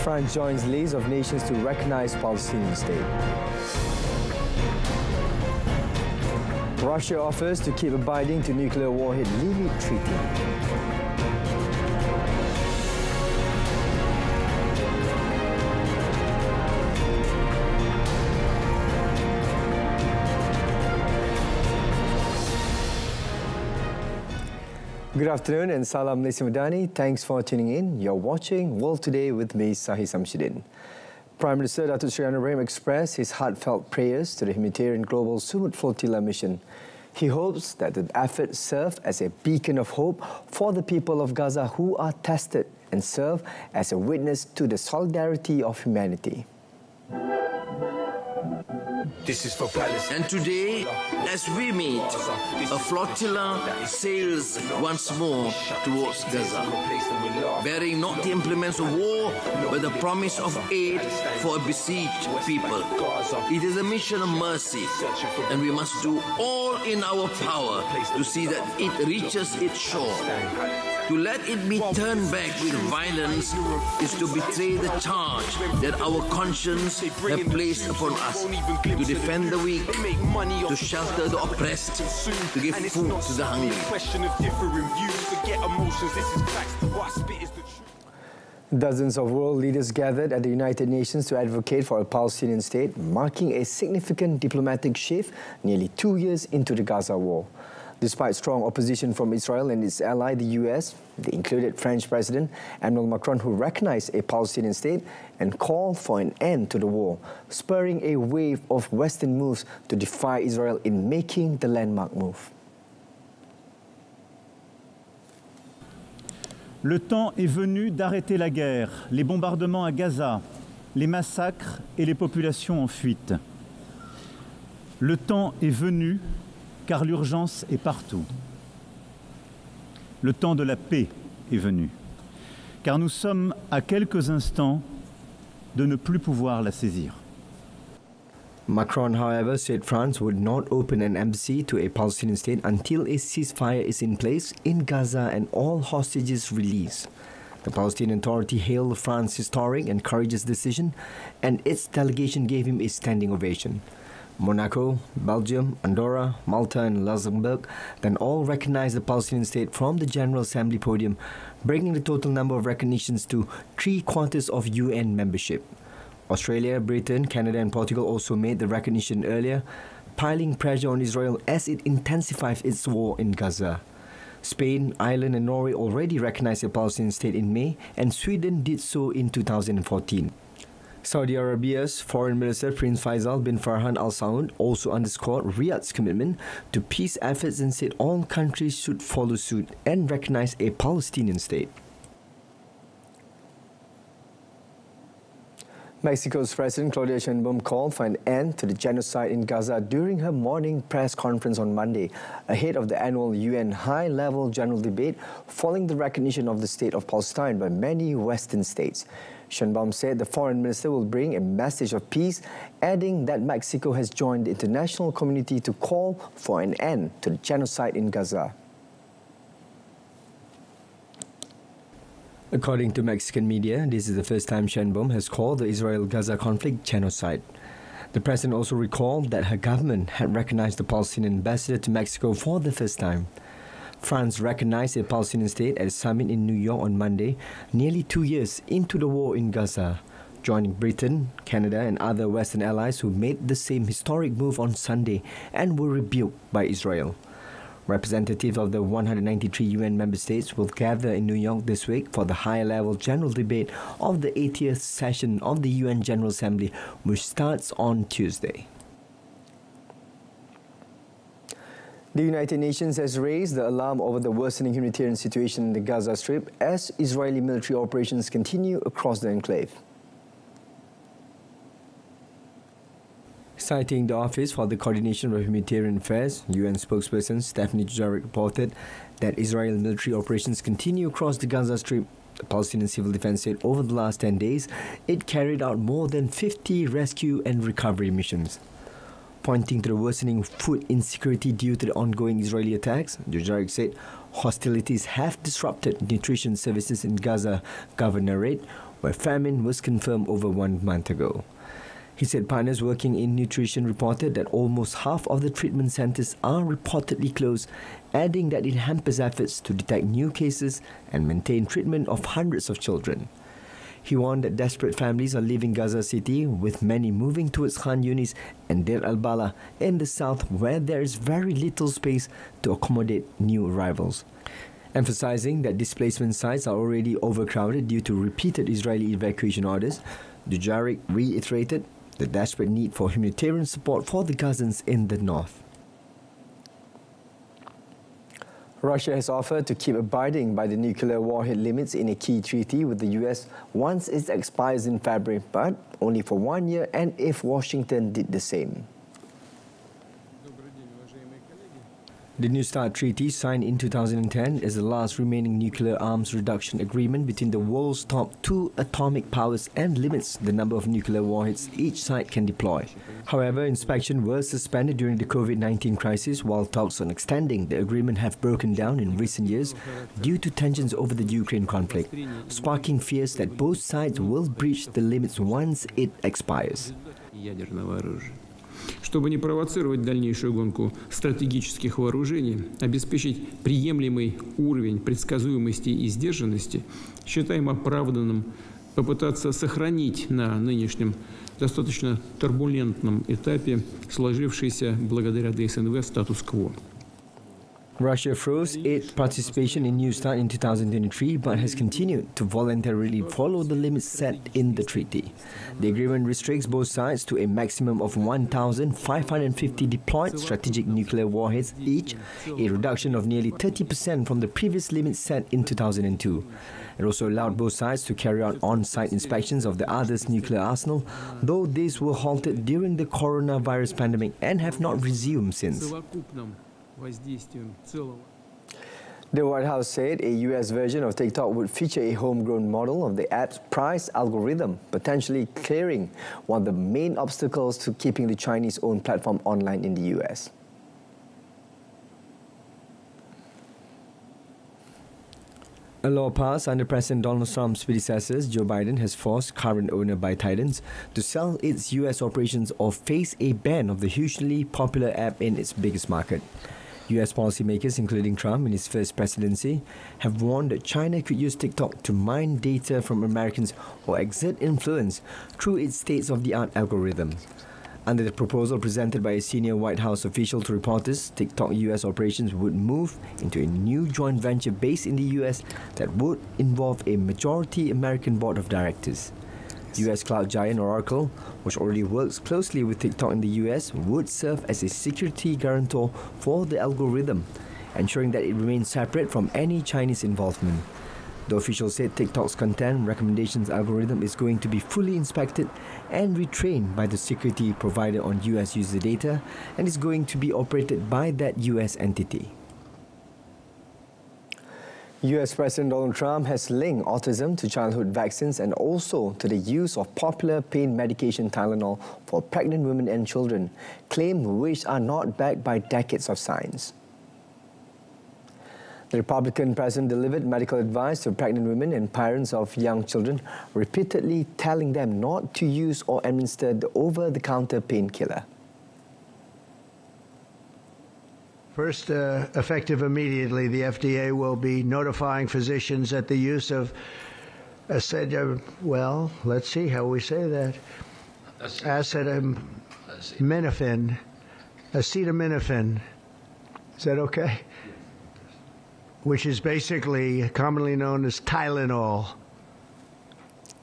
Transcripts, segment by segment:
France joins list of nations to recognize Palestinian state. Russia offers to keep abiding to nuclear warhead limit treaty. Good afternoon and salam Malaysia Madani. Thanks for tuning in. You're watching World Today with me, Sahih. Prime Minister Datuk Seri Anwar Ibrahim expressed his heartfelt prayers to the humanitarian global Sumut Flotilla mission. He hopes that the effort serve as a beacon of hope for the people of Gaza who are tested and serve as a witness to the solidarity of humanity. This is for Palestine. And today, as we meet, a flotilla sails once more towards Gaza, bearing not the implements of war, but the promise of aid for a besieged people. It is a mission of mercy, and we must do all in our power to see that it reaches its shore. To let it be turned back with violence is to betray the charge that our conscience have placed upon us, to defend the weak, to shelter the oppressed, to give food to the hungry. Dozens of world leaders gathered at the United Nations to advocate for a Palestinian state, marking a significant diplomatic shift nearly 2 years into the Gaza war. Despite strong opposition from Israel and its ally, the US, they included French President Emmanuel Macron, who recognized a Palestinian state and called for an end to the war, spurring a wave of Western moves to defy Israel in making the landmark move. Le temps est venu d'arrêter la guerre, les bombardements à Gaza, les massacres et les populations en fuite. Le temps est venu car l'urgence est partout. Le temps de la paix est venu, car nous sommes à quelques instants de ne plus pouvoir la saisir. Macron, however, said France would not open an embassy to a Palestinian state until a ceasefire is in place in Gaza and all hostages released. The Palestinian Authority hailed France's historic and courageous decision, and its delegation gave him a standing ovation. Monaco, Belgium, Andorra, Malta and Luxembourg then all recognized the Palestinian state from the General Assembly podium, bringing the total number of recognitions to 3/4 of UN membership. Australia, Britain, Canada and Portugal also made the recognition earlier, piling pressure on Israel as it intensifies its war in Gaza. Spain, Ireland and Norway already recognized the Palestinian state in May, and Sweden did so in 2014. Saudi Arabia's Foreign Minister Prince Faisal bin Farhan Al Saud also underscored Riyadh's commitment to peace efforts and said all countries should follow suit and recognize a Palestinian state. Mexico's President Claudia Sheinbaum called for an end to the genocide in Gaza during her morning press conference on Monday, ahead of the annual UN high-level general debate following the recognition of the state of Palestine by many Western states. Sheinbaum said the foreign minister will bring a message of peace, adding that Mexico has joined the international community to call for an end to the genocide in Gaza. According to Mexican media, this is the first time Sheinbaum has called the Israel-Gaza conflict genocide. The president also recalled that her government had recognized the Palestinian ambassador to Mexico for the first time. France recognized a Palestinian state at a summit in New York on Monday, nearly 2 years into the war in Gaza, joining Britain, Canada and other Western allies who made the same historic move on Sunday and were rebuked by Israel. Representatives of the 193 UN member states will gather in New York this week for the higher-level general debate of the 80th session of the UN General Assembly, which starts on Tuesday. The United Nations has raised the alarm over the worsening humanitarian situation in the Gaza Strip as Israeli military operations continue across the enclave. Citing the Office for the Coordination of Humanitarian Affairs, UN spokesperson Stephanie Dujarric reported that Israeli military operations continue across the Gaza Strip. The Palestinian Civil Defense said over the last 10 days, it carried out more than 50 rescue and recovery missions. pointing to the worsening food insecurity due to the ongoing Israeli attacks. Dujarric said hostilities have disrupted nutrition services in Gaza Governorate, where famine was confirmed over 1 month ago. He said partners working in nutrition reported that almost half of the treatment centres are reportedly closed, adding that it hampers efforts to detect new cases and maintain treatment of hundreds of children. He warned that desperate families are leaving Gaza City, with many moving towards Khan Yunis and Deir al-Balah in the south, where there is very little space to accommodate new arrivals. Emphasizing that displacement sites are already overcrowded due to repeated Israeli evacuation orders, Dujarric reiterated the desperate need for humanitarian support for the Gazans in the north. Russia has offered to keep abiding by the nuclear warhead limits in a key treaty with the US once it expires in February, but only for 1 year and if Washington did the same. The New START Treaty, signed in 2010, is the last remaining nuclear arms reduction agreement between the world's top 2 atomic powers and limits the number of nuclear warheads each side can deploy. However, inspection was suspended during the COVID-19 crisis, while talks on extending the agreement have broken down in recent years due to tensions over the Ukraine conflict, sparking fears that both sides will breach the limits once it expires. Чтобы не провоцировать дальнейшую гонку стратегических вооружений, обеспечить приемлемый уровень предсказуемости и сдержанности, считаем оправданным попытаться сохранить на нынешнем достаточно турбулентном этапе сложившийся благодаря ДСНВ статус-кво. Russia froze its participation in New START in 2023 but has continued to voluntarily follow the limits set in the treaty. The agreement restricts both sides to a maximum of 1,550 deployed strategic nuclear warheads each, a reduction of nearly 30% from the previous limit set in 2002. It also allowed both sides to carry out on-site inspections of the other's nuclear arsenal, though these were halted during the coronavirus pandemic and have not resumed since. The White House said a US version of TikTok would feature a homegrown model of the app's price algorithm, potentially clearing one of the main obstacles to keeping the Chinese-owned platform online in the US. A law passed under President Donald Trump's predecessors, Joe Biden, has forced current owner ByteDance to sell its US operations or face a ban of the hugely popular app in its biggest market. US policymakers, including Trump in his first presidency, have warned that China could use TikTok to mine data from Americans or exert influence through its state-of-the-art algorithm. Under the proposal presented by a senior White House official to reporters, TikTok US operations would move into a new joint venture based in the US that would involve a majority American board of directors. US cloud giant Oracle, which already works closely with TikTok in the US, would serve as a security guarantor for the algorithm, ensuring that it remains separate from any Chinese involvement. The official said TikTok's content recommendations algorithm is going to be fully inspected and retrained by the security provider on US user data and is going to be operated by that US entity. US President Donald Trump has linked autism to childhood vaccines and also to the use of popular pain medication Tylenol for pregnant women and children, claims which are not backed by decades of science. The Republican president delivered medical advice to pregnant women and parents of young children, repeatedly telling them not to use or administer the over-the-counter painkiller. First, effective immediately, the FDA will be notifying physicians that the use of let's see how we say that, acetaminophen, is that okay? Which is basically commonly known as Tylenol,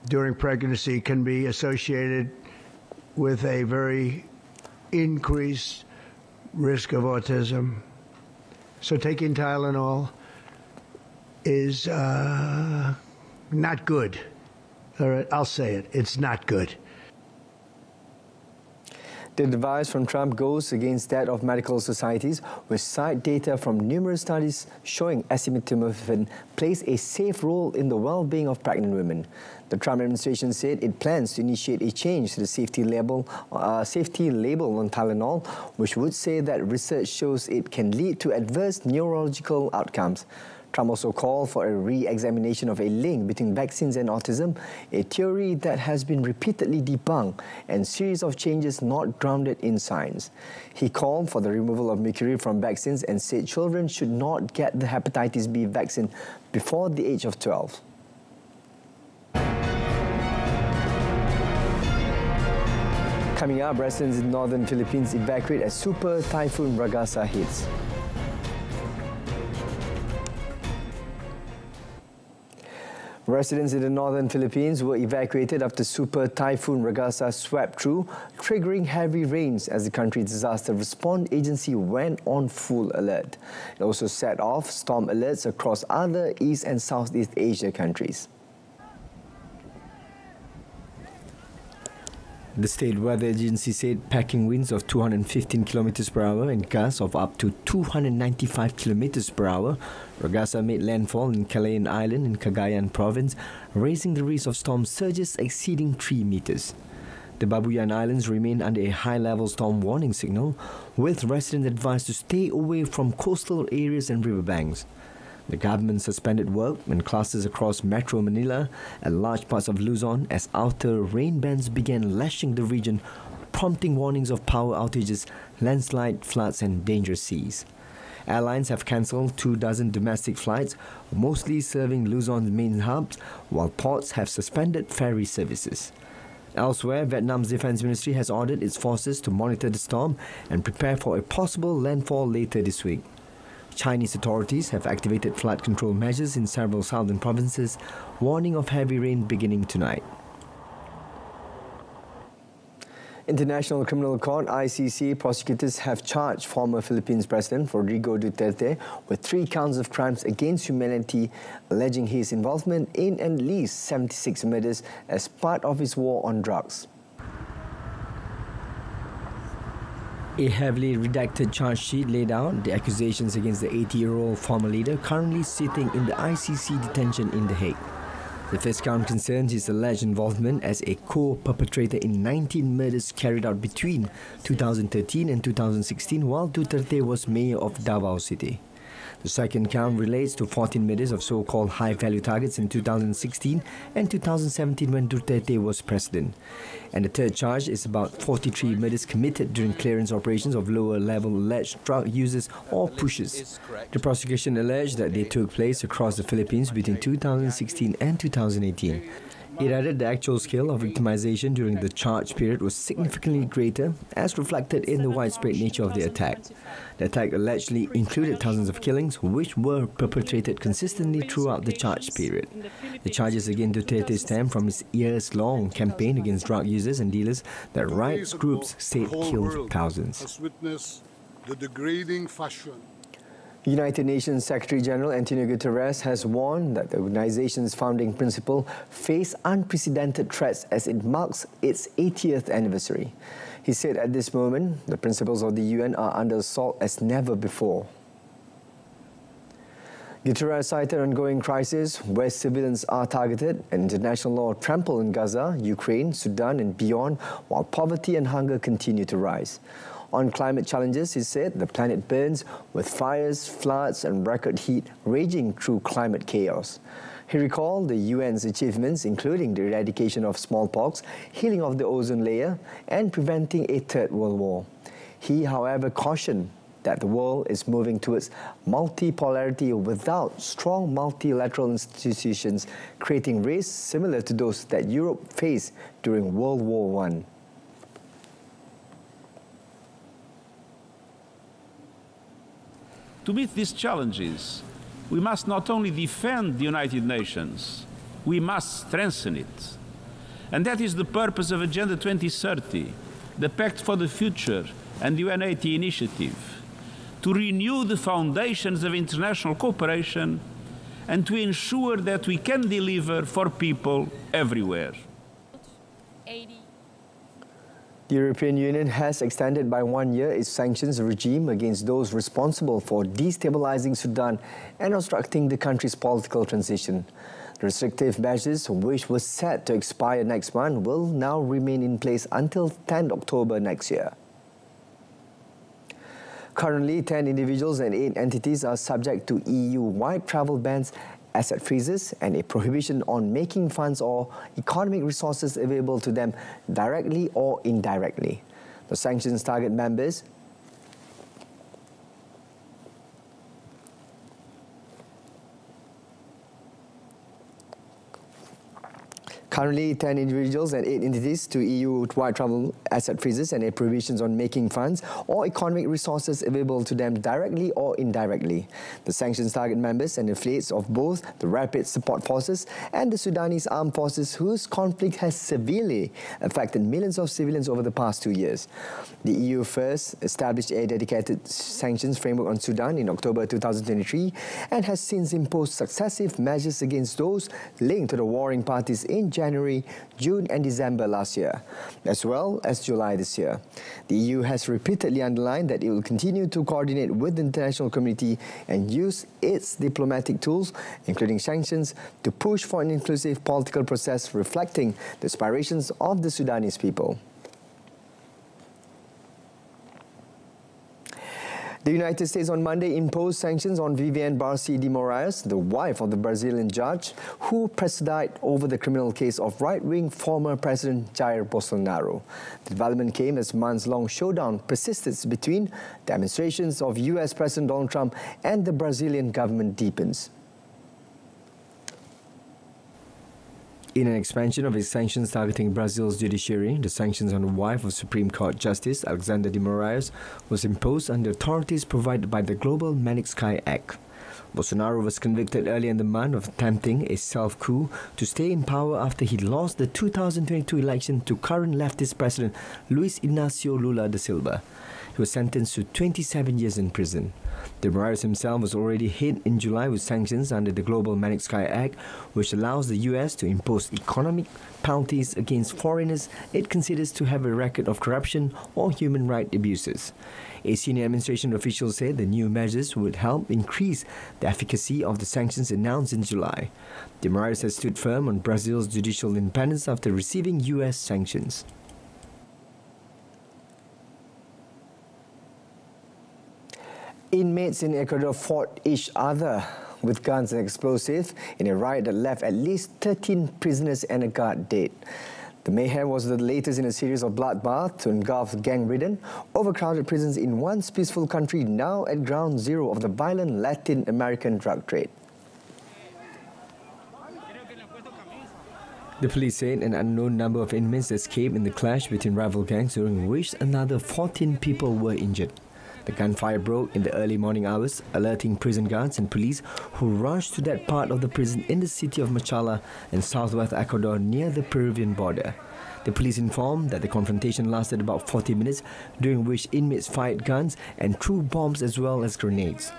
during pregnancy can be associated with a very increased risk of autism. So taking Tylenol is not good. All right, I'll say it. It's not good. The advice from Trump goes against that of medical societies, which cite data from numerous studies showing acetaminophen plays a safe role in the well-being of pregnant women. The Trump administration said it plans to initiate a change to the safety label on Tylenol, which would say that research shows it can lead to adverse neurological outcomes. Trump also called for a re-examination of a link between vaccines and autism, a theory that has been repeatedly debunked and series of changes not grounded in science. He called for the removal of mercury from vaccines and said children should not get the hepatitis B vaccine before the age of 12. Coming up, residents in northern Philippines evacuate as super typhoon Ragasa hits. Residents in the northern Philippines were evacuated after super typhoon Ragasa swept through, triggering heavy rains as the country's disaster response agency went on full alert. It also set off storm alerts across other East and Southeast Asia countries. The state weather agency said packing winds of 215 km per hour and gusts of up to 295 km per hour. Ragasa made landfall in Calayan Island in Cagayan province, raising the risk of storm surges exceeding 3 meters. The Babuyan Islands remain under a high-level storm warning signal, with residents advised to stay away from coastal areas and riverbanks. The government suspended work and classes across Metro Manila and large parts of Luzon as outer rain bands began lashing the region, prompting warnings of power outages, landslide, floods and dangerous seas. Airlines have cancelled 24 domestic flights, mostly serving Luzon's main hubs, while ports have suspended ferry services. Elsewhere, Vietnam's Defence Ministry has ordered its forces to monitor the storm and prepare for a possible landfall later this week. Chinese authorities have activated flood control measures in several southern provinces, warning of heavy rain beginning tonight. International Criminal Court (ICC) prosecutors have charged former Philippines President Rodrigo Duterte with 3 counts of crimes against humanity, alleging his involvement in at least 76 murders as part of his war on drugs. A heavily redacted charge sheet laid out the accusations against the 80-year-old former leader currently sitting in the ICC detention in The Hague. The first count concerns his alleged involvement as a co-perpetrator in 19 murders carried out between 2013 and 2016 while Duterte was mayor of Davao City. The second count relates to 14 murders of so-called high-value targets in 2016 and 2017 when Duterte was president. And the third charge is about 43 murders committed during clearance operations of lower-level alleged drug users or pushers. The prosecution alleged that they took place across the Philippines between 2016 and 2018. It added the actual scale of victimization during the charge period was significantly greater, as reflected in the widespread nature of the attack. The attack allegedly included thousands of killings, which were perpetrated consistently throughout the charge period. The charges against Duterte stem from his years-long campaign against drug users and dealers that rights groups said killed thousands. Has witnessed the degrading fashion. United Nations Secretary-General Antonio Guterres has warned that the organization's founding principle face unprecedented threats as it marks its 80th anniversary. He said at this moment, the principles of the UN are under assault as never before. Guterres cited ongoing crises where civilians are targeted and international law trampled in Gaza, Ukraine, Sudan and beyond, while poverty and hunger continue to rise. On climate challenges, he said the planet burns with fires, floods and record heat raging through climate chaos. He recalled the UN's achievements, including the eradication of smallpox, healing of the ozone layer and preventing a third world war. He, however, cautioned that the world is moving towards multipolarity without strong multilateral institutions, creating risks similar to those that Europe faced during World War I. To meet these challenges, we must not only defend the United Nations, we must strengthen it. And that is the purpose of Agenda 2030, the Pact for the Future and the UN80 initiative, to renew the foundations of international cooperation and to ensure that we can deliver for people everywhere. The European Union has extended by 1 year its sanctions regime against those responsible for destabilizing Sudan and obstructing the country's political transition. The restrictive measures, which were set to expire next month, will now remain in place until 10 October next year. Currently, 10 individuals and 8 entities are subject to EU-wide travel bans, asset freezes, and a prohibition on making funds or economic resources available to them directly or indirectly. The sanctions target members Currently, 10 individuals and 8 entities to EU-wide travel asset freezes and prohibitions on making funds or economic resources available to them directly or indirectly. The sanctions target members and affiliates of both the Rapid Support Forces and the Sudanese Armed Forces, whose conflict has severely affected millions of civilians over the past 2 years. The EU first established a dedicated sanctions framework on Sudan in October 2023 and has since imposed successive measures against those linked to the warring parties in January, June and December last year, as well as July this year. The EU has repeatedly underlined that it will continue to coordinate with the international community and use its diplomatic tools, including sanctions, to push for an inclusive political process reflecting the aspirations of the Sudanese people. The United States on Monday imposed sanctions on Viviane Barci de Moraes, the wife of the Brazilian judge who presided over the criminal case of right-wing former President Jair Bolsonaro. The development came as months-long showdown persisted between the administrations of US President Donald Trump and the Brazilian government deepens. In an expansion of its sanctions targeting Brazil's judiciary, the sanctions on the wife of Supreme Court Justice Alexandre de Moraes was imposed under authorities provided by the Global Magnitsky Act. Bolsonaro was convicted earlier in the month of attempting a self-coup to stay in power after he lost the 2022 election to current leftist President Luiz Inácio Lula da Silva. He was sentenced to 27 years in prison. De Moraes himself was already hit in July with sanctions under the Global Magnitsky Act, which allows the US to impose economic penalties against foreigners it considers to have a record of corruption or human rights abuses. A senior administration official said the new measures would help increase the efficacy of the sanctions announced in July. De Moraes has stood firm on Brazil's judicial independence after receiving US sanctions. Inmates in Ecuador fought each other with guns and explosives in a riot that left at least 13 prisoners and a guard dead. The mayhem was the latest in a series of bloodbaths to engulf gang-ridden, overcrowded prisons in once peaceful country now at ground zero of the violent Latin American drug trade. The police said an unknown number of inmates escaped in the clash between rival gangs, during which another 14 people were injured. The gunfire broke in the early morning hours, alerting prison guards and police who rushed to that part of the prison in the city of Machala in southwest Ecuador near the Peruvian border. The police informed that the confrontation lasted about 40 minutes, during which inmates fired guns and threw bombs as well as grenades.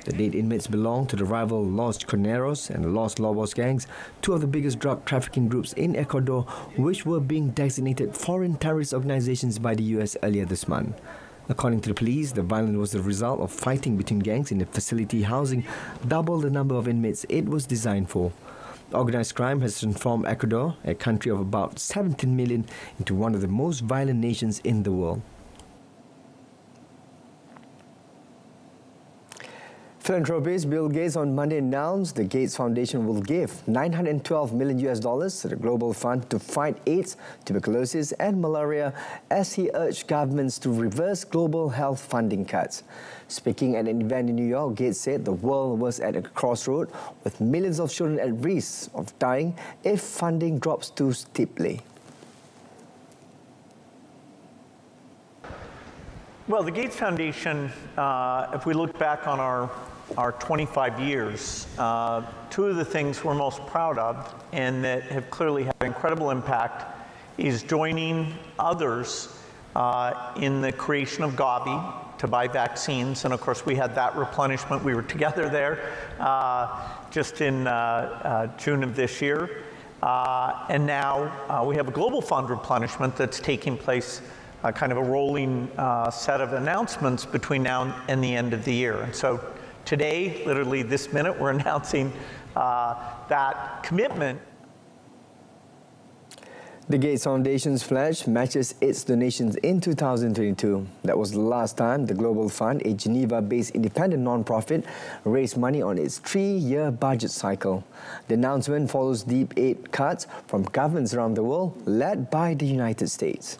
The dead inmates belonged to the rival Los Carneros and Los Lobos gangs, two of the biggest drug trafficking groups in Ecuador, which were being designated foreign terrorist organizations by the US earlier this month. According to the police, the violence was the result of fighting between gangs in a facility housing double the number of inmates it was designed for. Organized crime has transformed Ecuador, a country of about 17 million, into one of the most violent nations in the world. Philanthropist Bill Gates on Monday announced the Gates Foundation will give $912 million to the global fund to fight AIDS, tuberculosis and malaria, as he urged governments to reverse global health funding cuts. Speaking at an event in New York, Gates said the world was at a crossroad with millions of children at risk of dying if funding drops too steeply. Well, the Gates Foundation, if we look back on our 25 years, two of the things we're most proud of and that have clearly had incredible impact is joining others in the creation of Gavi to buy vaccines. And of course, we had that replenishment. We were together there just in June of this year. And now we have a global fund replenishment that's taking place kind of a rolling set of announcements between now and the end of the year. And so today, literally this minute, we're announcing that commitment. The Gates Foundation's pledge matches its donations in 2022. That was the last time the Global Fund, a Geneva-based independent non-profit, raised money on its 3-year budget cycle. The announcement follows deep aid cuts from governments around the world, led by the United States.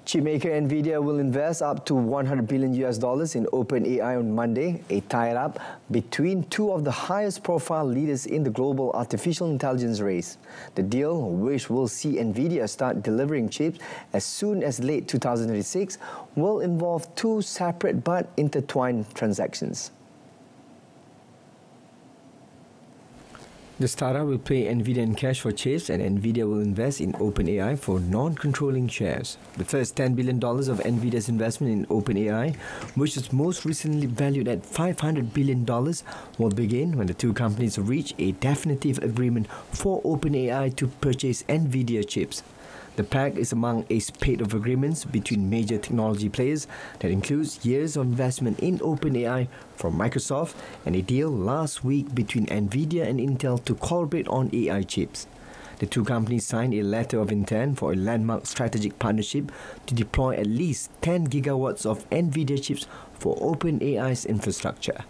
Chipmaker Nvidia will invest up to $100 billion in OpenAI on Monday, a tie-up between two of the highest profile leaders in the global artificial intelligence race. The deal, which will see Nvidia start delivering chips as soon as late 2026, will involve two separate but intertwined transactions. The startup will pay Nvidia in cash for chips, and Nvidia will invest in OpenAI for non-controlling shares. The first $10 billion of Nvidia's investment in OpenAI, which is most recently valued at $500 billion, will begin when the two companies reach a definitive agreement for OpenAI to purchase Nvidia chips. The pact is among a spate of agreements between major technology players that includes years of investment in OpenAI from Microsoft and a deal last week between Nvidia and Intel to collaborate on AI chips. The two companies signed a letter of intent for a landmark strategic partnership to deploy at least 10 gigawatts of Nvidia chips for OpenAI's infrastructure.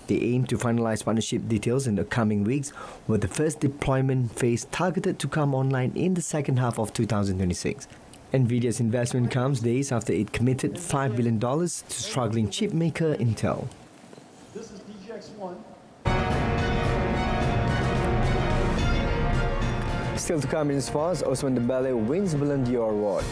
They aim to finalize partnership details in the coming weeks, with the first deployment phase targeted to come online in the second half of 2026. Nvidia's investment comes days after it committed $5 billion to struggling chip maker Intel. This is DGX1. Still to come in sports, Osman Dembele wins Ballon d'Or award.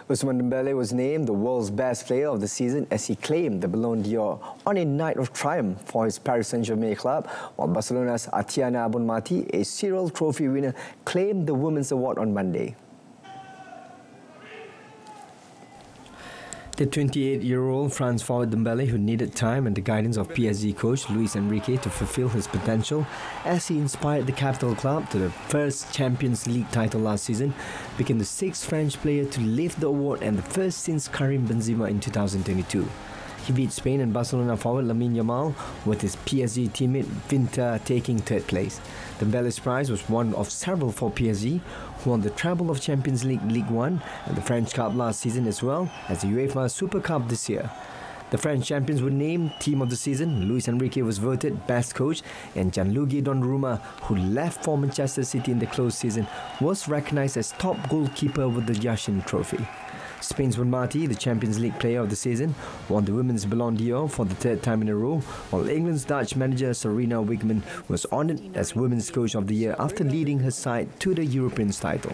Ousmane Dembele was named the world's best player of the season as he claimed the Ballon d'Or on a night of triumph for his Paris Saint-Germain club, while Barcelona's Atiana Bonmati, a serial trophy winner, claimed the women's award on Monday. The 28-year-old France forward Dembele, who needed time and the guidance of PSG coach Luis Enrique to fulfill his potential as he inspired the capital club to the first Champions League title last season, became the sixth French player to lift the award and the first since Karim Benzema in 2022. He beat Spain and Barcelona forward Lamine Yamal, with his PSG teammate Vinta taking third place. Dembele's prize was one of several for PSG, who won the treble of Champions League, Ligue 1 and the French Cup last season, as well as the UEFA Super Cup this year. The French champions were named Team of the Season. Luis Enrique was voted Best Coach, and Gianluigi Donnarumma, who left for Manchester City in the close season, was recognised as top goalkeeper with the Yashin Trophy. Spain's Bonmati, the Champions League Player of the Season, won the Women's Ballon d'Or for the third time in a row, while England's Dutch manager Sarina Wiegman was honoured as Women's Coach of the Year after leading her side to the European title.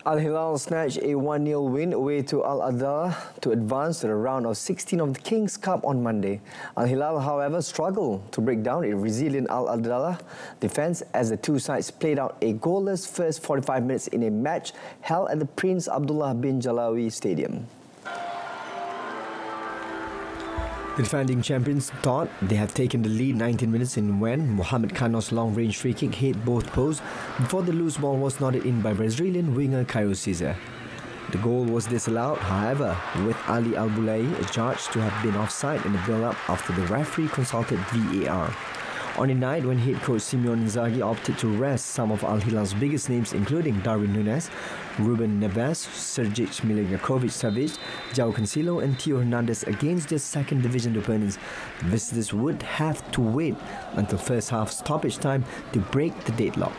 Al Hilal snatched a 1-0 win away to Al Adala to advance to the round of 16 of the King's Cup on Monday. Al Hilal, however, struggled to break down a resilient Al Adala defence as the two sides played out a goalless first 45 minutes in a match held at the Prince Abdullah bin Jalawi Stadium. The defending champions thought they had taken the lead 19 minutes in when Mohamed Kano's long-range free kick hit both posts before the loose ball was nodded in by Brazilian winger Caio Cesar. The goal was disallowed, however, with Ali Al-Boulay adjudged to have been offside in the build-up after the referee consulted VAR. On a night when head coach Simeone Inzaghi opted to rest some of Al Hilal's biggest names, including Darwin Núñez, Ruben Neves, Sergic Milinkovic-Savic, João Cancelo and Theo Hernandez against their second division opponents, visitors would have to wait until first half stoppage time to break the deadlock.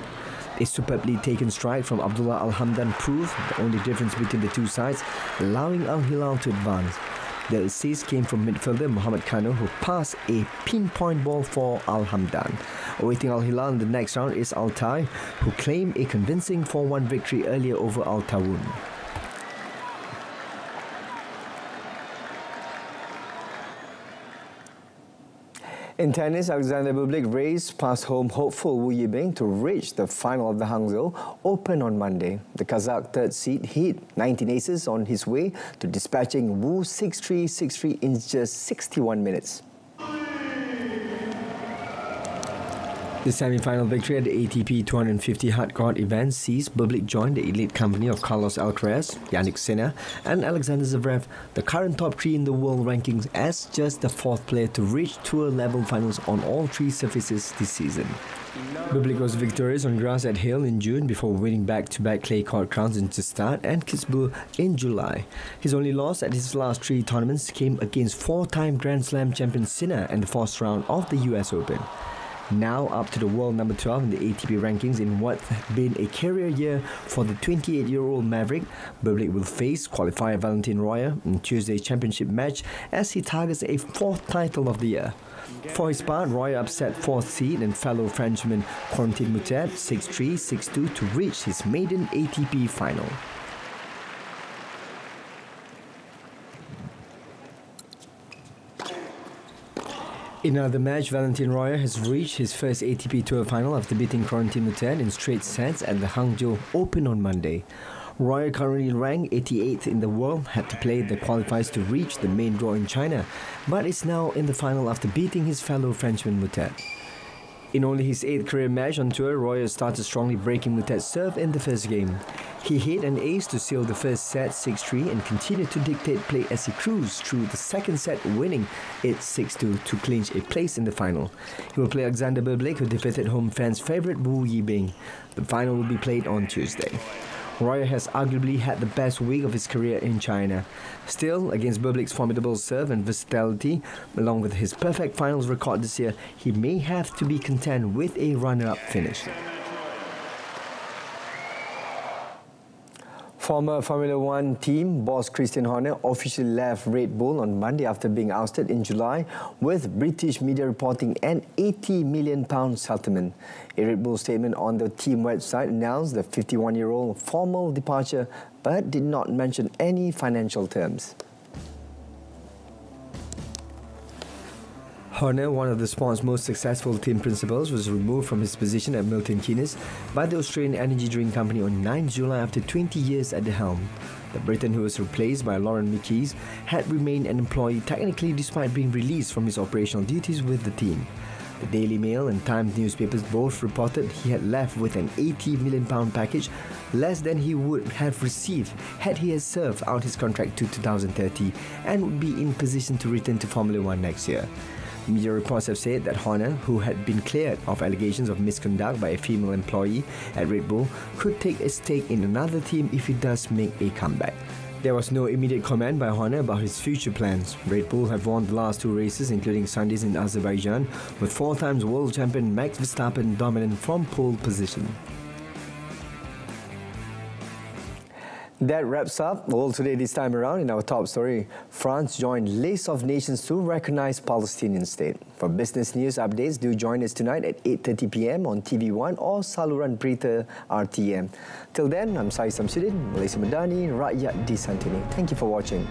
A superbly taken strike from Abdullah Al-Hamdan proved the only difference between the two sides, allowing Al Hilal to advance. The assist came from midfielder Mohamed Kano, who passed a pinpoint ball for Al-Hamdan. Awaiting Al Hilal in the next round is Al Tai, who claimed a convincing 4-1 victory earlier over Al Tawun. In tennis, Alexander Bublik raced past home hopeful Wu Yibing to reach the final of the Hangzhou Open on Monday. The Kazakh third seed hit 19 aces on his way to dispatching Wu 6-3, 6-3 in just 61 minutes. The semi-final victory at the ATP 250 hardcourt event sees Bublik join the elite company of Carlos Alcaraz, Yannick Sinner and Alexander Zverev, the current top three in the world rankings, as just the fourth player to reach tour-level finals on all three surfaces this season. Bublik was victorious on grass at Hale in June before winning back-to-back clay court crowns in Stade and Kitzbühel in July. His only loss at his last three tournaments came against four-time Grand Slam champion Sinner in the first round of the US Open. Now up to the world number 12 in the ATP rankings in what's been a career year for the 28-year-old Maverick, Bublik will face qualifier Valentin Royer in Tuesday's championship match as he targets a fourth title of the year. For his part, Royer upset fourth seed and fellow Frenchman Corentin Moutet 6-3, 6-2 to reach his maiden ATP final. In another match, Valentin Royer has reached his first ATP Tour final after beating Corentin Moutet in straight sets at the Hangzhou Open on Monday. Royer, currently ranked 88th in the world, had to play the qualifiers to reach the main draw in China, but is now in the final after beating his fellow Frenchman Moutet. In only his 8th career match on tour, Royer started strongly, breaking Moutet's serve in the first game. He hit an ace to seal the first set 6-3 and continued to dictate play as he cruised through the second set, winning it 6-2 to clinch a place in the final. He will play Alexander Bublik, who defeated home fans' favourite Wu Yibing. The final will be played on Tuesday. Royer has arguably had the best week of his career in China. Still, against Bublik's formidable serve and versatility, along with his perfect finals record this year, he may have to be content with a runner-up finish. Former Formula One team boss Christian Horner officially left Red Bull on Monday after being ousted in July, with British media reporting an £80 million settlement. A Red Bull statement on the team website announced the 51-year-old formal departure but did not mention any financial terms. Horner, one of the sport's most successful team principals, was removed from his position at Milton Keynes by the Australian energy drink company on 9 July after 20 years at the helm. The Briton, who was replaced by Lauren Mickey's, had remained an employee technically despite being released from his operational duties with the team. The Daily Mail and Times newspapers both reported he had left with an £80 million package, less than he would have received had he had served out his contract to 2030 and would be in position to return to Formula One next year. Media reports have said that Horner, who had been cleared of allegations of misconduct by a female employee at Red Bull, could take a stake in another team if he does make a comeback. There was no immediate comment by Horner about his future plans. Red Bull have won the last two races, including Sunday's in Azerbaijan, with four-time world champion Max Verstappen dominant from pole position. That wraps up all today this time around. In our top story, France joined list of nations to recognize Palestinian state. For business news updates, do join us tonight at 8:30 p.m. on TV1 or saluran Berita RTM. Till then, I'm Sahih Samsudin, Malaysia Madani, Rakyat Disantuni. Thank you for watching.